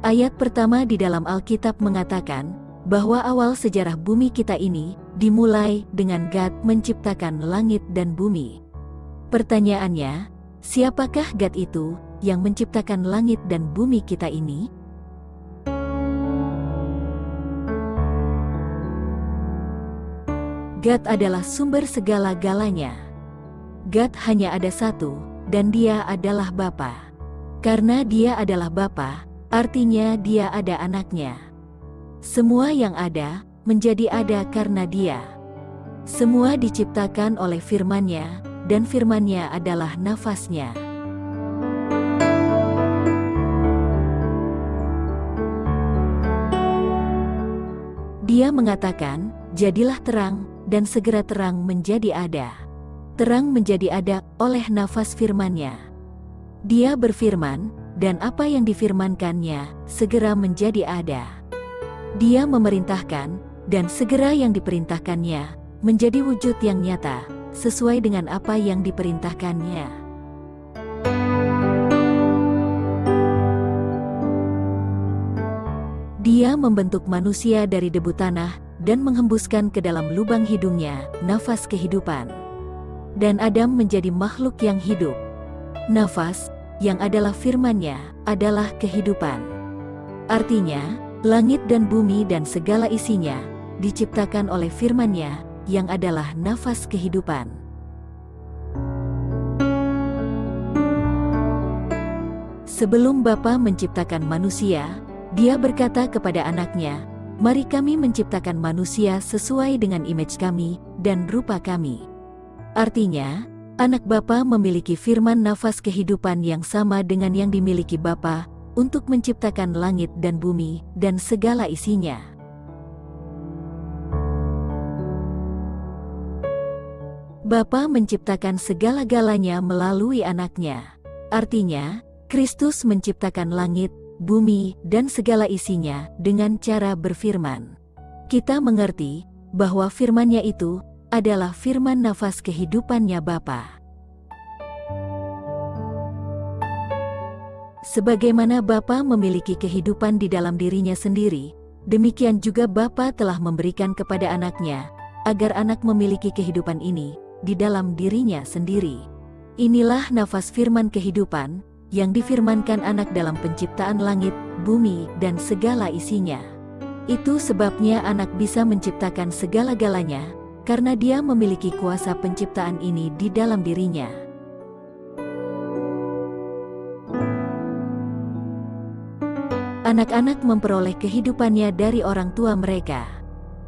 Ayat pertama di dalam Alkitab mengatakan bahwa awal sejarah bumi kita ini dimulai dengan God menciptakan langit dan bumi. Pertanyaannya, siapakah God itu yang menciptakan langit dan bumi kita ini? God adalah sumber segala-galanya. God hanya ada satu, dan Dia adalah Bapa. Karena Dia adalah Bapa, artinya Dia ada anaknya. Semua yang ada, menjadi ada karena Dia. Semua diciptakan oleh firman-Nya, dan firman-Nya adalah nafas-Nya. Dia mengatakan, jadilah terang, dan segera terang menjadi ada. Terang menjadi ada oleh nafas firman-Nya. Dia berfirman, dan apa yang difirmankannya segera menjadi ada. Dia memerintahkan, dan segera yang diperintahkannya menjadi wujud yang nyata, sesuai dengan apa yang diperintahkannya. Dia membentuk manusia dari debu tanah dan menghembuskan ke dalam lubang hidungnya nafas kehidupan. Dan Adam menjadi makhluk yang hidup. Nafas, yang adalah firman-Nya, adalah kehidupan. Artinya, langit dan bumi dan segala isinya diciptakan oleh firman-Nya, yang adalah nafas kehidupan. Sebelum Bapa menciptakan manusia, Dia berkata kepada anaknya, "Mari kami menciptakan manusia sesuai dengan image kami dan rupa kami." Artinya, anak Bapa memiliki firman nafas kehidupan yang sama dengan yang dimiliki Bapa untuk menciptakan langit dan bumi dan segala isinya. Bapa menciptakan segala-galanya melalui anaknya. Artinya, Kristus menciptakan langit, bumi, dan segala isinya dengan cara berfirman. Kita mengerti bahwa firman-Nya itu adalah firman nafas kehidupan-Nya Bapa. Sebagaimana Bapa memiliki kehidupan di dalam dirinya sendiri, demikian juga Bapa telah memberikan kepada anaknya, agar anak memiliki kehidupan ini di dalam dirinya sendiri. Inilah nafas firman kehidupan yang difirmankan anak dalam penciptaan langit, bumi, dan segala isinya. Itu sebabnya anak bisa menciptakan segala-galanya, karena dia memiliki kuasa penciptaan ini di dalam dirinya. Anak-anak memperoleh kehidupannya dari orang tua mereka.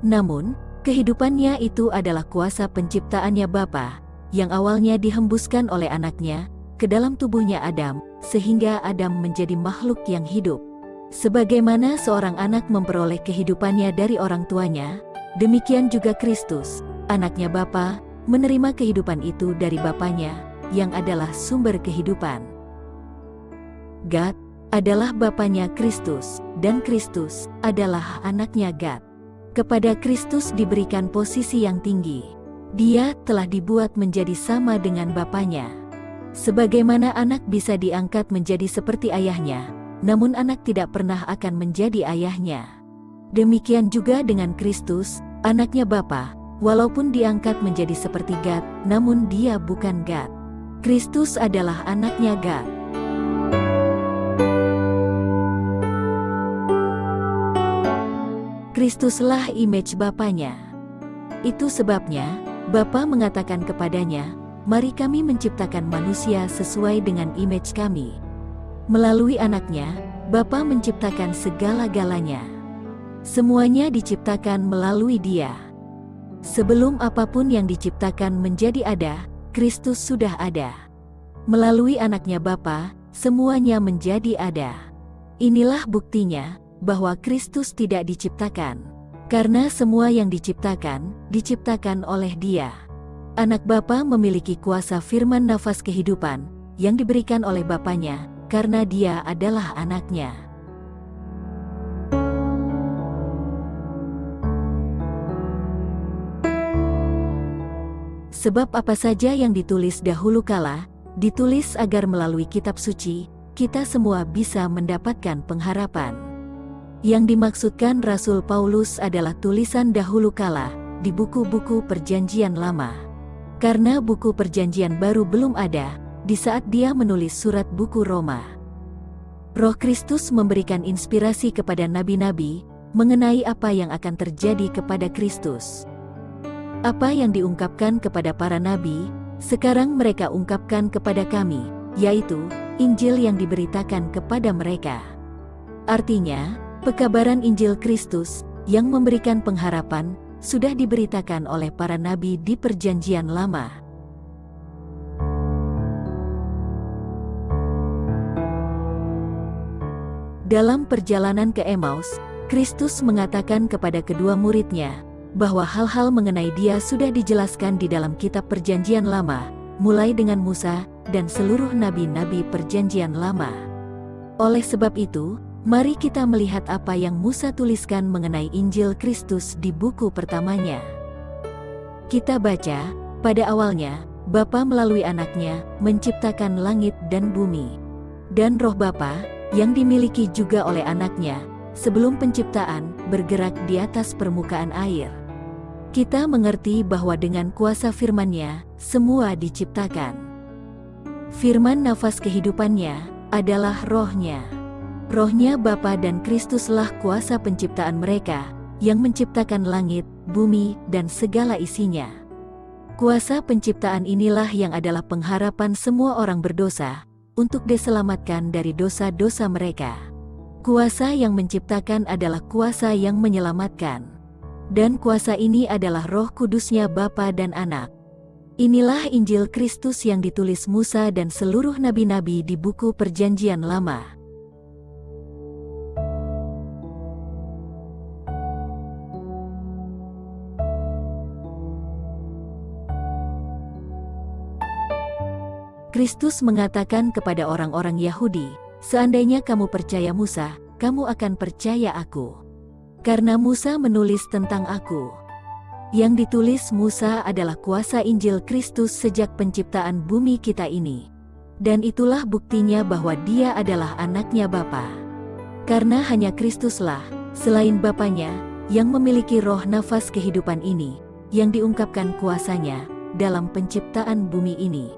Namun, kehidupannya itu adalah kuasa penciptaannya Bapa, yang awalnya dihembuskan oleh anaknya ke dalam tubuhnya Adam, sehingga Adam menjadi makhluk yang hidup. Sebagaimana seorang anak memperoleh kehidupannya dari orang tuanya, demikian juga Kristus, anaknya Bapa, menerima kehidupan itu dari Bapanya, yang adalah sumber kehidupan. God adalah Bapanya Kristus, dan Kristus adalah anaknya God. Kepada Kristus diberikan posisi yang tinggi. Dia telah dibuat menjadi sama dengan Bapanya. Sebagaimana anak bisa diangkat menjadi seperti ayahnya, namun anak tidak pernah akan menjadi ayahnya. Demikian juga dengan Kristus, anaknya Bapa, walaupun diangkat menjadi seperti God, namun Dia bukan God. Kristus adalah anaknya God. Kristuslah image Bapanya. Itu sebabnya, Bapa mengatakan kepadanya, "Mari kami menciptakan manusia sesuai dengan image kami." Melalui anaknya, Bapa menciptakan segala-galanya. Semuanya diciptakan melalui Dia. Sebelum apapun yang diciptakan menjadi ada, Kristus sudah ada. Melalui anaknya Bapa, semuanya menjadi ada. Inilah buktinya bahwa Kristus tidak diciptakan. Karena semua yang diciptakan oleh Dia. Anak Bapa memiliki kuasa firman nafas kehidupan yang diberikan oleh Bapanya, karena Dia adalah anaknya. Sebab apa saja yang ditulis dahulu kala, ditulis agar melalui kitab suci, kita semua bisa mendapatkan pengharapan. Yang dimaksudkan Rasul Paulus adalah tulisan dahulu kala di buku-buku Perjanjian Lama. Karena buku Perjanjian Baru belum ada di saat dia menulis surat buku Roma. Roh Kristus memberikan inspirasi kepada nabi-nabi mengenai apa yang akan terjadi kepada Kristus. Apa yang diungkapkan kepada para nabi, sekarang mereka ungkapkan kepada kami, yaitu Injil yang diberitakan kepada mereka. Artinya, pekabaran Injil Kristus yang memberikan pengharapan sudah diberitakan oleh para nabi di Perjanjian Lama. Dalam perjalanan ke Emmaus, Kristus mengatakan kepada kedua muridnya bahwa hal-hal mengenai Dia sudah dijelaskan di dalam kitab Perjanjian Lama, mulai dengan Musa dan seluruh nabi-nabi Perjanjian Lama. Oleh sebab itu, mari kita melihat apa yang Musa tuliskan mengenai Injil Kristus di buku pertamanya. Kita baca, pada awalnya, Bapa melalui anaknya menciptakan langit dan bumi. Dan roh Bapa, yang dimiliki juga oleh anaknya, sebelum penciptaan, bergerak di atas permukaan air. Kita mengerti bahwa dengan kuasa firman-Nya, semua diciptakan. Firman nafas kehidupannya adalah roh-Nya. Roh-Nya Bapa dan Kristuslah kuasa penciptaan mereka, yang menciptakan langit, bumi, dan segala isinya. Kuasa penciptaan inilah yang adalah pengharapan semua orang berdosa, untuk diselamatkan dari dosa-dosa mereka. Kuasa yang menciptakan adalah kuasa yang menyelamatkan. Dan kuasa ini adalah Roh Kudus-Nya Bapa dan Anak. Inilah Injil Kristus yang ditulis Musa dan seluruh nabi-nabi di buku Perjanjian Lama. Kristus mengatakan kepada orang-orang Yahudi, "Seandainya kamu percaya Musa, kamu akan percaya aku. Karena Musa menulis tentang aku." Yang ditulis Musa adalah kuasa Injil Kristus sejak penciptaan bumi kita ini. Dan itulah buktinya bahwa Dia adalah anaknya Bapa. Karena hanya Kristuslah, selain Bapanya, yang memiliki roh nafas kehidupan ini, yang diungkapkan kuasanya dalam penciptaan bumi ini.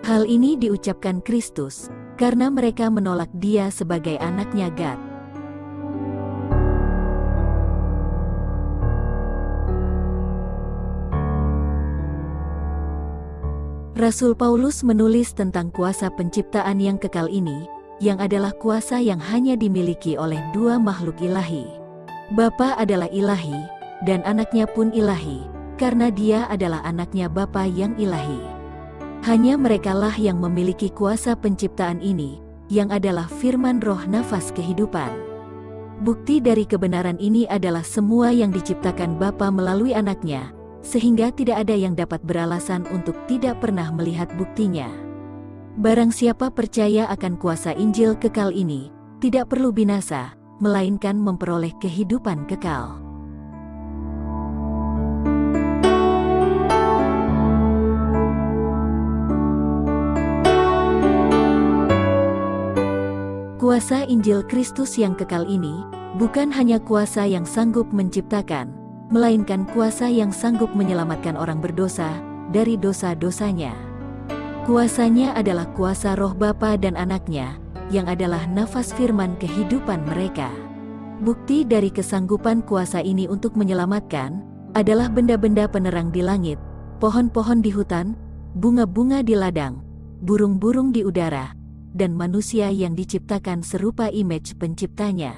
Hal ini diucapkan Kristus, karena mereka menolak Dia sebagai anaknya God. Rasul Paulus menulis tentang kuasa penciptaan yang kekal ini, yang adalah kuasa yang hanya dimiliki oleh dua makhluk ilahi. Bapa adalah ilahi, dan anaknya pun ilahi, karena Dia adalah anaknya Bapa yang ilahi. Hanya merekalah yang memiliki kuasa penciptaan ini, yang adalah firman roh nafas kehidupan. Bukti dari kebenaran ini adalah semua yang diciptakan Bapa melalui anaknya, sehingga tidak ada yang dapat beralasan untuk tidak pernah melihat buktinya. Barang siapa percaya akan kuasa Injil kekal ini, tidak perlu binasa, melainkan memperoleh kehidupan kekal. Kuasa Injil Kristus yang kekal ini, bukan hanya kuasa yang sanggup menciptakan, melainkan kuasa yang sanggup menyelamatkan orang berdosa dari dosa-dosanya. Kuasanya adalah kuasa roh Bapa dan anaknya, yang adalah nafas firman kehidupan mereka. Bukti dari kesanggupan kuasa ini untuk menyelamatkan, adalah benda-benda penerang di langit, pohon-pohon di hutan, bunga-bunga di ladang, burung-burung di udara, dan manusia yang diciptakan serupa image penciptanya.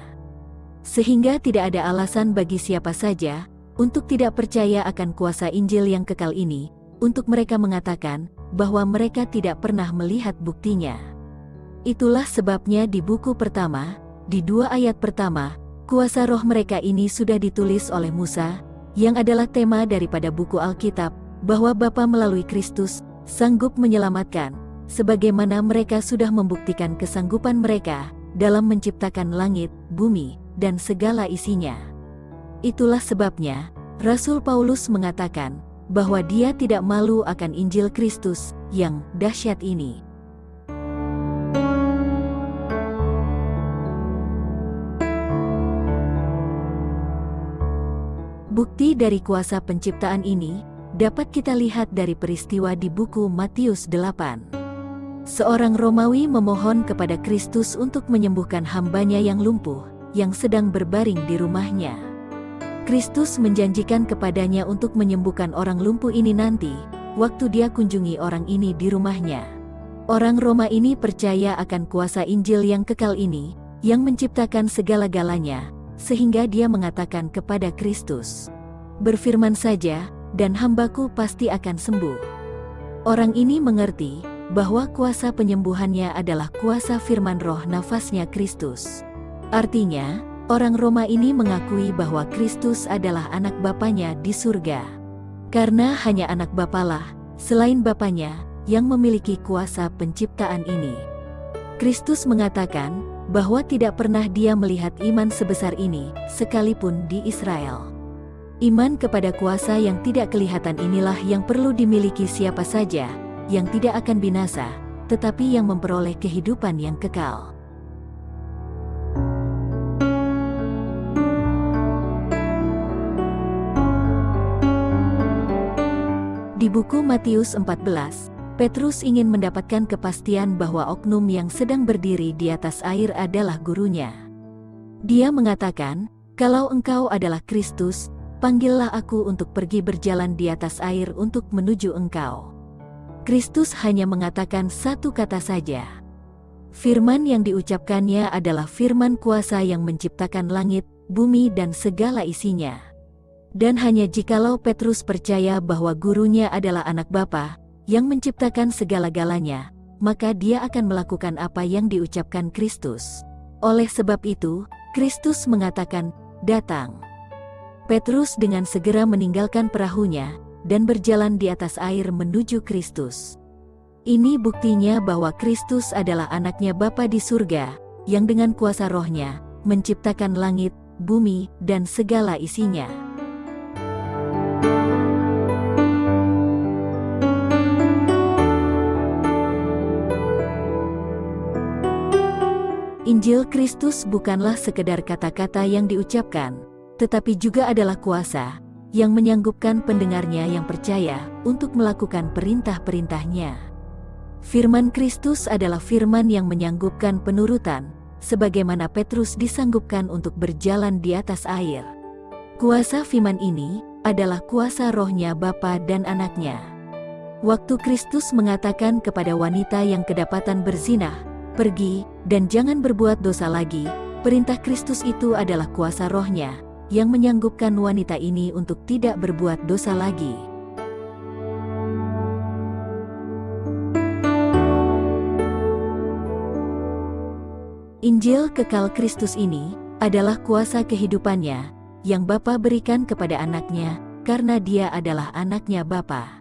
Sehingga tidak ada alasan bagi siapa saja untuk tidak percaya akan kuasa Injil yang kekal ini, untuk mereka mengatakan bahwa mereka tidak pernah melihat buktinya. Itulah sebabnya di buku pertama, di 2 ayat pertama, kuasa roh mereka ini sudah ditulis oleh Musa, yang adalah tema daripada buku Alkitab, bahwa Bapa melalui Kristus sanggup menyelamatkan, sebagaimana mereka sudah membuktikan kesanggupan mereka dalam menciptakan langit, bumi, dan segala isinya. Itulah sebabnya, Rasul Paulus mengatakan bahwa dia tidak malu akan Injil Kristus yang dahsyat ini. Bukti dari kuasa penciptaan ini dapat kita lihat dari peristiwa di buku Matius 8. Seorang Romawi memohon kepada Kristus untuk menyembuhkan hambanya yang lumpuh, yang sedang berbaring di rumahnya. Kristus menjanjikan kepadanya untuk menyembuhkan orang lumpuh ini nanti, waktu dia kunjungi orang ini di rumahnya. Orang Roma ini percaya akan kuasa Injil yang kekal ini, yang menciptakan segala-galanya, sehingga dia mengatakan kepada Kristus, "Berfirman saja, dan hambaku pasti akan sembuh." Orang ini mengerti bahwa kuasa penyembuhannya adalah kuasa firman roh nafasnya Kristus. Artinya, orang Roma ini mengakui bahwa Kristus adalah anak Bapanya di surga. Karena hanya anak Bapalah, selain Bapanya, yang memiliki kuasa penciptaan ini. Kristus mengatakan bahwa tidak pernah dia melihat iman sebesar ini, sekalipun di Israel. Iman kepada kuasa yang tidak kelihatan inilah yang perlu dimiliki siapa saja, yang tidak akan binasa, tetapi yang memperoleh kehidupan yang kekal. Di buku Matius 14, Petrus ingin mendapatkan kepastian bahwa oknum yang sedang berdiri di atas air adalah gurunya. Dia mengatakan, "Kalau engkau adalah Kristus, panggillah aku untuk pergi berjalan di atas air untuk menuju engkau." Kristus hanya mengatakan satu kata saja. Firman yang diucapkannya adalah firman kuasa yang menciptakan langit, bumi dan segala isinya. Dan hanya jikalau Petrus percaya bahwa gurunya adalah anak Bapa, yang menciptakan segala-galanya, maka dia akan melakukan apa yang diucapkan Kristus. Oleh sebab itu, Kristus mengatakan, "Datang." Petrus dengan segera meninggalkan perahunya, dan berjalan di atas air menuju Kristus. Ini buktinya bahwa Kristus adalah anaknya Bapa di surga, yang dengan kuasa rohnya, menciptakan langit, bumi, dan segala isinya. Injil Kristus bukanlah sekedar kata-kata yang diucapkan, tetapi juga adalah kuasa, yang menyanggupkan pendengarnya yang percaya untuk melakukan perintah-perintahnya. Firman Kristus adalah firman yang menyanggupkan penurutan, sebagaimana Petrus disanggupkan untuk berjalan di atas air. Kuasa firman ini adalah kuasa rohnya Bapa dan anaknya. Waktu Kristus mengatakan kepada wanita yang kedapatan berzinah, "Pergi, dan jangan berbuat dosa lagi," perintah Kristus itu adalah kuasa rohnya, yang menyanggupkan wanita ini untuk tidak berbuat dosa lagi. Injil kekal Kristus ini adalah kuasa kehidupannya, yang Bapa berikan kepada anaknya, karena dia adalah anaknya Bapa.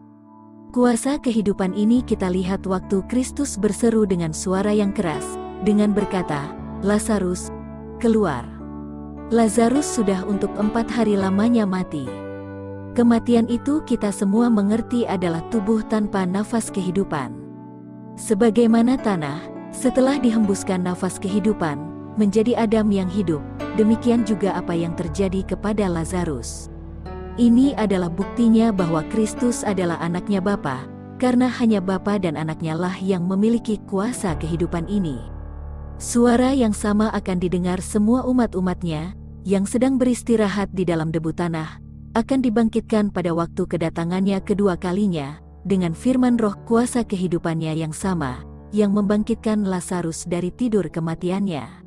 Kuasa kehidupan ini kita lihat waktu Kristus berseru dengan suara yang keras, dengan berkata, "Lazarus, keluar." Lazarus sudah untuk 4 hari lamanya mati. Kematian itu kita semua mengerti adalah tubuh tanpa nafas kehidupan. Sebagaimana tanah, setelah dihembuskan nafas kehidupan, menjadi Adam yang hidup, demikian juga apa yang terjadi kepada Lazarus. Ini adalah buktinya bahwa Kristus adalah anaknya Bapa, karena hanya Bapa dan anaknya lah yang memiliki kuasa kehidupan ini. Suara yang sama akan didengar semua umat-umatnya, yang sedang beristirahat di dalam debu tanah, akan dibangkitkan pada waktu kedatangannya kedua kalinya, dengan firman roh kuasa kehidupannya yang sama, yang membangkitkan Lazarus dari tidur kematiannya.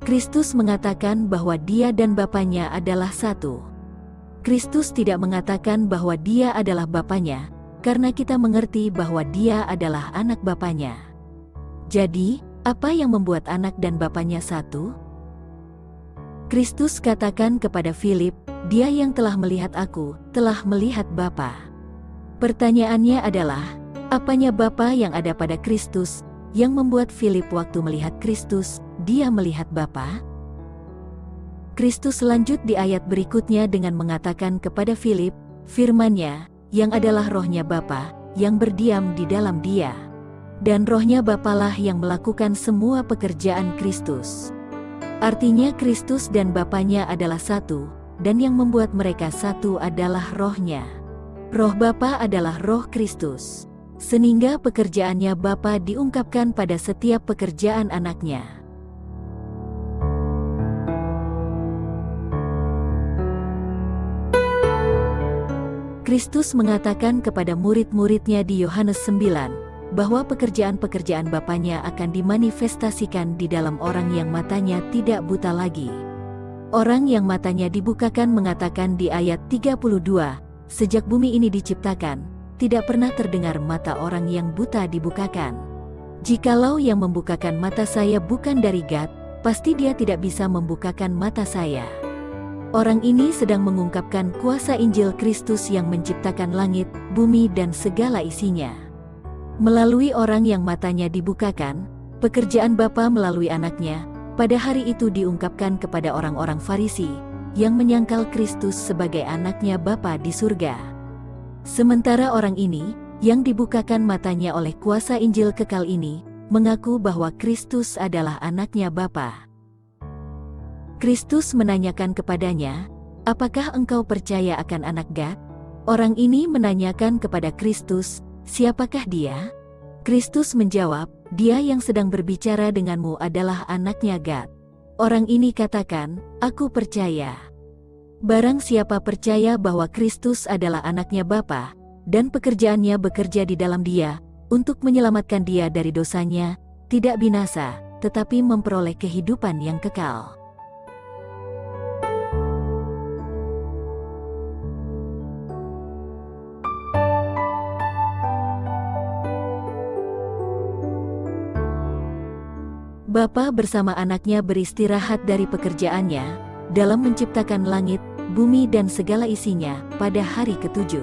Kristus mengatakan bahwa dia dan Bapanya adalah satu. Kristus tidak mengatakan bahwa dia adalah Bapanya, karena kita mengerti bahwa dia adalah anak Bapanya. Jadi, apa yang membuat anak dan Bapanya satu? Kristus katakan kepada Filip, "Dia yang telah melihat aku, telah melihat Bapa." Pertanyaannya adalah, apanya Bapa yang ada pada Kristus, yang membuat Filip waktu melihat Kristus, dia melihat Bapa? Kristus lanjut di ayat berikutnya dengan mengatakan kepada Filip, firman-Nya, yang adalah rohnya Bapa, yang berdiam di dalam dia. Dan rohnya Bapalah yang melakukan semua pekerjaan Kristus. Artinya Kristus dan Bapanya adalah satu, dan yang membuat mereka satu adalah rohnya. Roh Bapa adalah roh Kristus. Sehingga pekerjaannya Bapa diungkapkan pada setiap pekerjaan anaknya. Kristus mengatakan kepada murid-muridnya di Yohanes 9, bahwa pekerjaan-pekerjaan Bapanya akan dimanifestasikan di dalam orang yang matanya tidak buta lagi. Orang yang matanya dibukakan mengatakan di ayat 32, sejak bumi ini diciptakan, tidak pernah terdengar mata orang yang buta dibukakan. Jikalau yang membukakan mata saya bukan dari Gad, pasti dia tidak bisa membukakan mata saya. Orang ini sedang mengungkapkan kuasa Injil Kristus yang menciptakan langit, bumi dan segala isinya. Melalui orang yang matanya dibukakan, pekerjaan Bapa melalui anaknya, pada hari itu diungkapkan kepada orang-orang Farisi, yang menyangkal Kristus sebagai anaknya Bapa di surga. Sementara orang ini, yang dibukakan matanya oleh kuasa Injil kekal ini, mengaku bahwa Kristus adalah anaknya Bapa. Kristus menanyakan kepadanya, "Apakah engkau percaya akan anak Gad?" Orang ini menanyakan kepada Kristus, "Siapakah dia?" Kristus menjawab, "Dia yang sedang berbicara denganmu adalah anaknya Gad." Orang ini katakan, "Aku percaya." Barang siapa percaya bahwa Kristus adalah anaknya Bapa, dan pekerjaannya bekerja di dalam dia, untuk menyelamatkan dia dari dosanya, tidak binasa, tetapi memperoleh kehidupan yang kekal. Bapa bersama anaknya beristirahat dari pekerjaannya, dalam menciptakan langit, bumi dan segala isinya, pada hari ketujuh.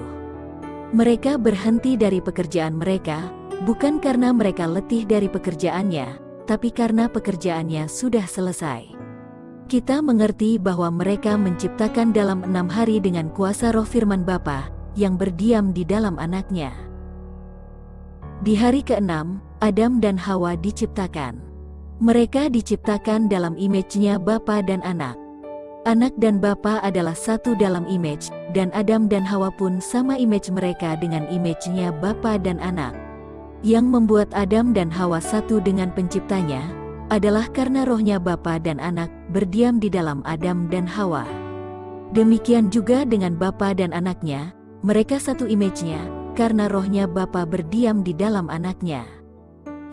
Mereka berhenti dari pekerjaan mereka, bukan karena mereka letih dari pekerjaannya, tapi karena pekerjaannya sudah selesai. Kita mengerti bahwa mereka menciptakan dalam 6 hari dengan kuasa roh firman Bapa, yang berdiam di dalam anaknya. Di hari ke-6, Adam dan Hawa diciptakan. Mereka diciptakan dalam image-nya Bapa dan Anak. Anak dan Bapa adalah satu dalam image, dan Adam dan Hawa pun sama image mereka dengan image-nya Bapa dan Anak. Yang membuat Adam dan Hawa satu dengan penciptanya, adalah karena rohnya Bapa dan Anak berdiam di dalam Adam dan Hawa. Demikian juga dengan Bapa dan Anaknya, mereka satu image-nya, karena rohnya Bapa berdiam di dalam Anaknya.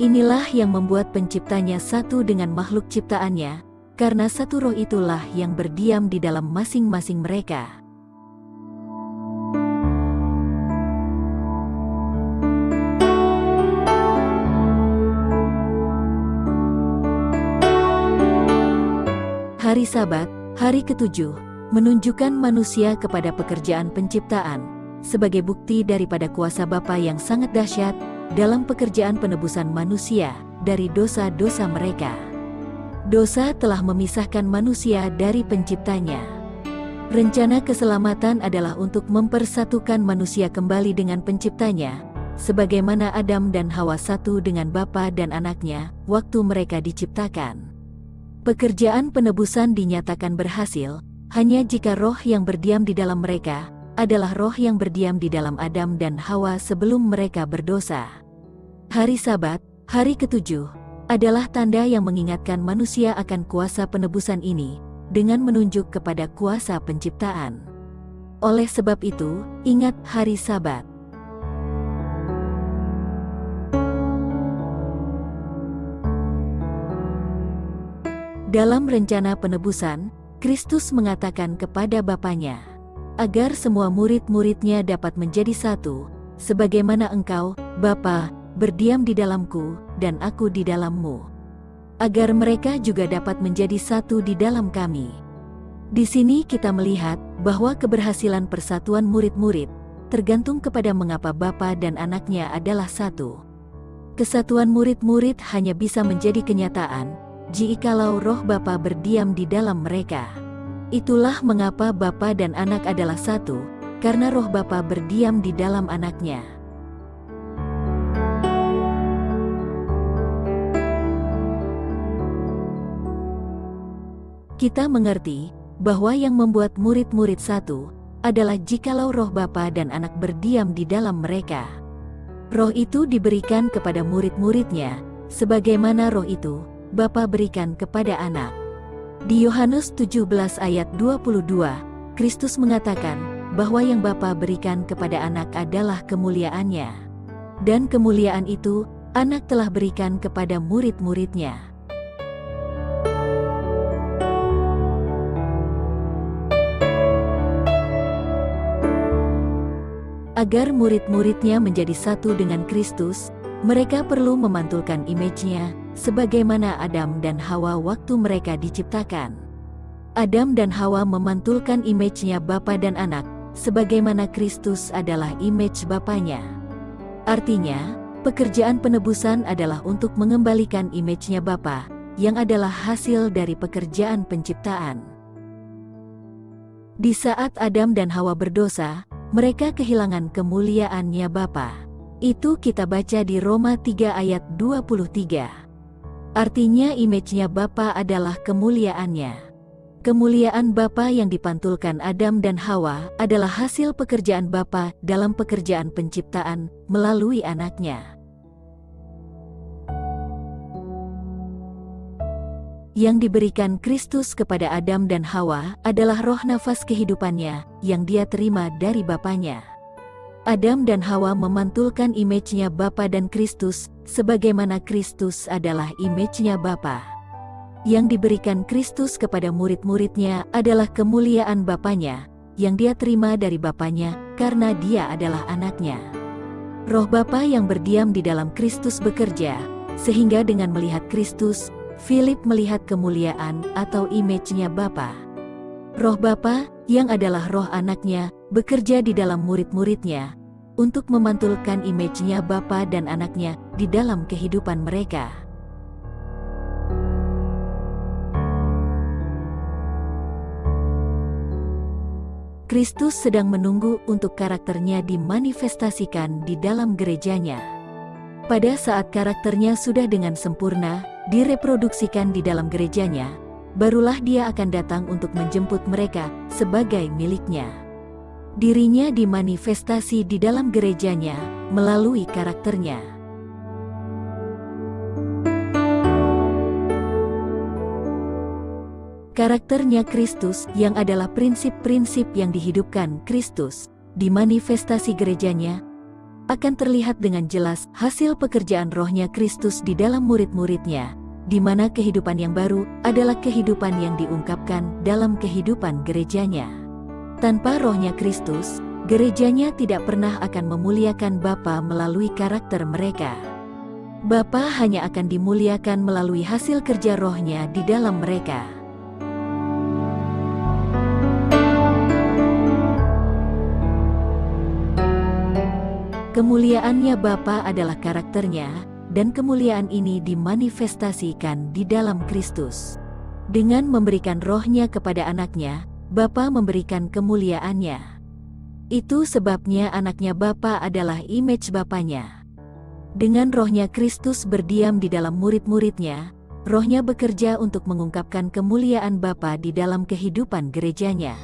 Inilah yang membuat penciptanya satu dengan makhluk ciptaannya, karena satu roh itulah yang berdiam di dalam masing-masing mereka. Hari Sabat, hari ketujuh, menunjukkan manusia kepada pekerjaan penciptaan, sebagai bukti daripada kuasa Bapa yang sangat dahsyat, dalam pekerjaan penebusan manusia, dari dosa-dosa mereka. Dosa telah memisahkan manusia dari penciptanya. Rencana keselamatan adalah untuk mempersatukan manusia kembali dengan penciptanya, sebagaimana Adam dan Hawa satu dengan Bapa dan Anaknya, waktu mereka diciptakan. Pekerjaan penebusan dinyatakan berhasil, hanya jika roh yang berdiam di dalam mereka, adalah roh yang berdiam di dalam Adam dan Hawa sebelum mereka berdosa. Hari Sabat, hari ketujuh, adalah tanda yang mengingatkan manusia akan kuasa penebusan ini, dengan menunjuk kepada kuasa penciptaan. Oleh sebab itu, ingat hari Sabat. Dalam rencana penebusan, Kristus mengatakan kepada Bapanya, agar semua murid-muridnya dapat menjadi satu, sebagaimana Engkau, Bapa, berdiam di dalamku, dan aku di dalammu. Agar mereka juga dapat menjadi satu di dalam kami. Di sini kita melihat bahwa keberhasilan persatuan murid-murid tergantung kepada mengapa Bapa dan Anaknya adalah satu. Kesatuan murid-murid hanya bisa menjadi kenyataan jikalau roh Bapa berdiam di dalam mereka. Itulah mengapa Bapa dan Anak adalah satu, karena roh Bapa berdiam di dalam Anaknya. Kita mengerti bahwa yang membuat murid-murid satu adalah jikalau roh Bapa dan Anak berdiam di dalam mereka. Roh itu diberikan kepada murid-muridnya, sebagaimana roh itu Bapa berikan kepada Anak. Di Yohanes 17 ayat 22, Kristus mengatakan bahwa yang Bapa berikan kepada Anak adalah kemuliaannya. Dan kemuliaan itu Anak telah berikan kepada murid-muridnya. Agar murid-muridnya menjadi satu dengan Kristus, mereka perlu memantulkan image-Nya, sebagaimana Adam dan Hawa waktu mereka diciptakan. Adam dan Hawa memantulkan image-Nya Bapa dan Anak, sebagaimana Kristus adalah image Bapanya. Artinya, pekerjaan penebusan adalah untuk mengembalikan image-Nya Bapa, yang adalah hasil dari pekerjaan penciptaan. Di saat Adam dan Hawa berdosa, mereka kehilangan kemuliaannya Bapa. Itu kita baca di Roma 3 ayat 23. Artinya image-Nya Bapa adalah kemuliaannya. Kemuliaan Bapa yang dipantulkan Adam dan Hawa adalah hasil pekerjaan Bapa dalam pekerjaan penciptaan melalui Anaknya. Yang diberikan Kristus kepada Adam dan Hawa adalah roh nafas kehidupannya yang dia terima dari Bapanya. Adam dan Hawa memantulkan image-Nya Bapa dan Kristus, sebagaimana Kristus adalah image-Nya Bapa. Yang diberikan Kristus kepada murid-muridnya adalah kemuliaan Bapanya, yang dia terima dari Bapanya karena dia adalah Anaknya. Roh Bapa yang berdiam di dalam Kristus bekerja, sehingga dengan melihat Kristus, Philip melihat kemuliaan atau image-Nya Bapa. Roh Bapa, yang adalah roh Anaknya, bekerja di dalam murid-muridnya, untuk memantulkan image-Nya Bapa dan Anaknya di dalam kehidupan mereka. Kristus sedang menunggu untuk karakternya dimanifestasikan di dalam gerejanya. Pada saat karakternya sudah dengan sempurna direproduksikan di dalam gerejanya, barulah dia akan datang untuk menjemput mereka sebagai miliknya. Dirinya dimanifestasi di dalam gerejanya melalui karakternya. Karakternya Kristus yang adalah prinsip-prinsip yang dihidupkan Kristus, dimanifestasi gerejanya, akan terlihat dengan jelas hasil pekerjaan rohnya Kristus di dalam murid-muridnya, di mana kehidupan yang baru adalah kehidupan yang diungkapkan dalam kehidupan gerejanya. Tanpa rohnya Kristus, gerejanya tidak pernah akan memuliakan Bapa melalui karakter mereka. Bapa hanya akan dimuliakan melalui hasil kerja rohnya di dalam mereka. Kemuliaannya Bapa adalah karakternya, dan kemuliaan ini dimanifestasikan di dalam Kristus. Dengan memberikan rohnya kepada Anaknya, Bapa memberikan kemuliaannya. Itu sebabnya Anaknya Bapa adalah image Bapanya. Dengan rohnya Kristus berdiam di dalam murid-muridnya, rohnya bekerja untuk mengungkapkan kemuliaan Bapa di dalam kehidupan gerejanya.